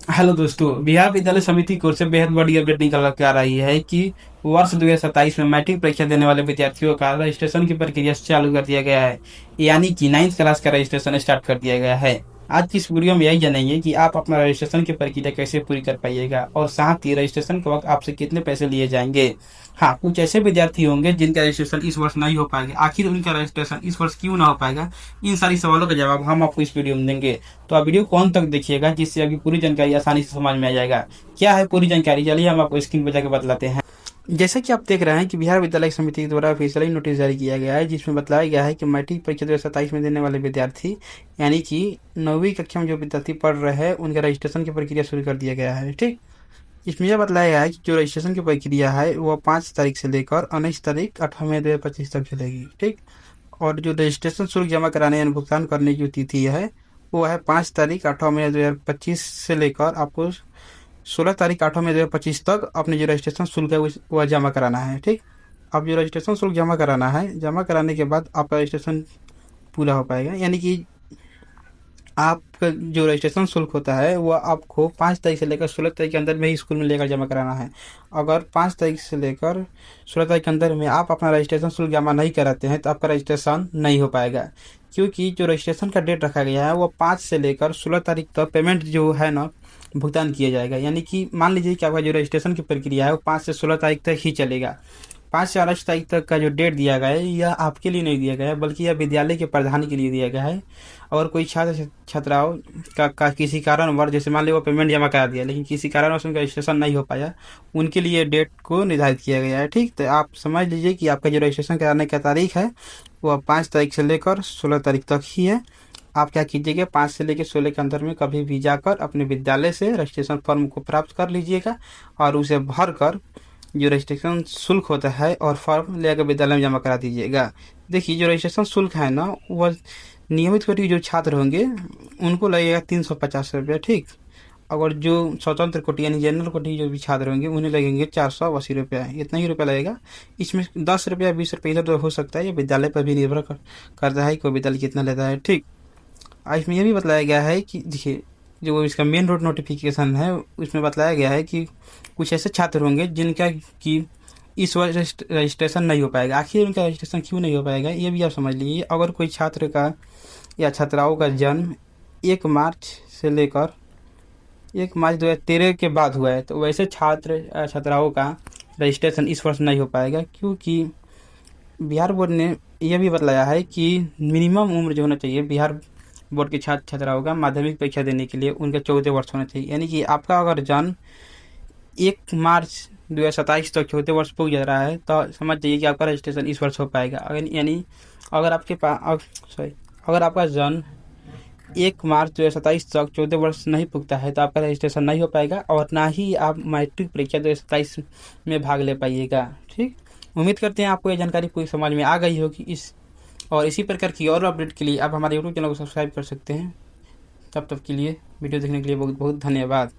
Hello दोस्तों, बिहार विद्यालय समिति की ओर से बेहद बड़ी अपडेट निकल के आ रही है कि वर्ष 2027 में मैट्रिक परीक्षा देने वाले विद्यार्थियों का रजिस्ट्रेशन की प्रक्रिया चालू कर दिया गया है। यानी कि 9th क्लास का रजिस्ट्रेशन स्टार्ट कर दिया गया है। आज की इस वीडियो में यही जानेंगे कि आप अपना रजिस्ट्रेशन की प्रक्रिया कैसे पूरी कर पाइएगा और साथ ही रजिस्ट्रेशन के वक्त आपसे कितने पैसे लिए जाएंगे। हाँ, कुछ ऐसे विद्यार्थी होंगे जिनका रजिस्ट्रेशन इस वर्ष नहीं हो पाएगा। आखिर उनका रजिस्ट्रेशन इस वर्ष क्यों ना हो पाएगा, इन सारी सवालों का जवाब हम आपको इस वीडियो में देंगे। तो आप वीडियो को अंत तक देखिएगा, जिससे आपकी पूरी जानकारी आसानी से समझ में आ जाएगा। क्या है पूरी जानकारी, चलिए हम आपको स्क्रीन पर जाकर बतलाते हैं। जैसे कि आप देख रहे हैं कि बिहार विद्यालय समिति द्वारा ऑफिशियली नोटिस जारी किया गया है, जिसमें बताया गया है कि मैट्रिक परीक्षा 2027 में देने वाले विद्यार्थी यानी कि 9वीं कक्षा में जो विद्यार्थी पढ़ रहे हैं उनका रजिस्ट्रेशन की प्रक्रिया शुरू कर दिया गया है। ठीक, इसमें यह बताया गया है कि जो रजिस्ट्रेशन की प्रक्रिया है वह 5 तारीख से लेकर 19 तारीख 8 मई 2025 तक चलेगी। ठीक, और जो रजिस्ट्रेशन शुल्क जमा कराने यानी भुगतान करने की जो तिथि है वो है 5 तारीख 8 मई 2025 से लेकर आपको 16 तारीख 8 मई 2025 तक अपने जो रजिस्ट्रेशन शुल्क है वह जमा कराना है। ठीक, अब जो रजिस्ट्रेशन शुल्क जमा कराना है, जमा कराने के बाद आपका रजिस्ट्रेशन पूरा हो पाएगा। यानी कि आपका जो रजिस्ट्रेशन शुल्क होता है वो आपको 5 तारीख से लेकर 16 तारीख के अंदर में ही स्कूल में लेकर जमा कराना है। अगर 5 तारीख से लेकर 16 तारीख के अंदर में आप अपना रजिस्ट्रेशन शुल्क जमा नहीं कराते हैं तो आपका रजिस्ट्रेशन नहीं हो पाएगा, क्योंकि जो रजिस्ट्रेशन का डेट रखा गया है वो 5 से लेकर 16 तारीख तक पेमेंट जो है ना भुगतान किया जाएगा। यानी कि मान लीजिए कि आपका जो रजिस्ट्रेशन की प्रक्रिया है वो 5 से 16 तारीख तक ही चलेगा। 5 से 28 तारीख तक का जो डेट दिया गया है यह आपके लिए नहीं दिया गया है, बल्कि यह विद्यालय के प्रधान के लिए दिया गया है। और कोई छात्र छात्राओं का किसी कारणवश, जैसे मान लीजिए वो पेमेंट जमा करा दिया लेकिन किसी कारणवश उनका रजिस्ट्रेशन नहीं हो पाया, उनके लिए डेट को निर्धारित किया गया है। ठीक, तो आप समझ लीजिए कि आपका जो रजिस्ट्रेशन कराने का तारीख है वह 5 तारीख से लेकर 16 तारीख तक ही है। आप क्या कीजिएगा, 5 से लेकर 16 के अंदर में कभी भी जाकर अपने विद्यालय से रजिस्ट्रेशन फॉर्म को प्राप्त कर लीजिएगा और उसे भर कर जो रजिस्ट्रेशन शुल्क होता है और फॉर्म लेकर विद्यालय में जमा करा दीजिएगा। देखिए, जो रजिस्ट्रेशन शुल्क है ना वह नियमित कोटि जो छात्र होंगे उनको लगेगा 350 रुपया। ठीक, अगर जो स्वतंत्र कोटि यानी जनरल कोटि जो भी छात्र होंगे उन्हें लगेंगे 480 रुपया। इतना ही रुपया लगेगा। इसमें 10 रुपया 20 रुपया इधर उधर हो सकता है, ये विद्यालय पर भी निर्भर करता है कि कोई विद्यालय कितना लेता है। ठीक, इसमें यह भी बताया गया है कि देखिए, जो इसका मेन रोड नोटिफिकेशन है उसमें बताया गया है कि कुछ ऐसे छात्र होंगे जिनका कि इस वर्ष रजिस्ट्रेशन नहीं हो पाएगा। आखिर उनका रजिस्ट्रेशन क्यों नहीं हो पाएगा ये भी आप समझ लीजिए। अगर कोई छात्र का या छात्राओं का जन्म 1 मार्च से लेकर 1 मार्च 2013 के बाद हुआ है तो वैसे छात्र छात्राओं का रजिस्ट्रेशन इस वर्ष नहीं हो पाएगा, क्योंकि बिहार बोर्ड ने यह भी बतलाया है कि मिनिमम उम्र जो होना चाहिए बिहार बोर्ड के छात्र छात्राओं का माध्यमिक परीक्षा देने के लिए उनका 14 वर्ष होना चाहिए। यानी कि आपका अगर जन्म 1 मार्च 2027 तक 14 वर्ष पूर्ण जा रहा है तो समझ जाइए कि आपका रजिस्ट्रेशन इस वर्ष हो पाएगा। यानी अगर आपके पास सॉरी अगर आपका जन्म 1 मार्च 2027 तक 14 वर्ष नहीं पुगता है तो आपका रजिस्ट्रेशन नहीं हो पाएगा और ना ही आप मैट्रिक परीक्षा 2027 में भाग ले पाइएगा। ठीक, उम्मीद करते हैं आपको ये जानकारी पूरी समझ में आ गई होगी। इसी प्रकार की और अपडेट के लिए आप हमारे यूट्यूब चैनल को सब्सक्राइब कर सकते हैं। तब तक के लिए वीडियो देखने के लिए बहुत बहुत धन्यवाद।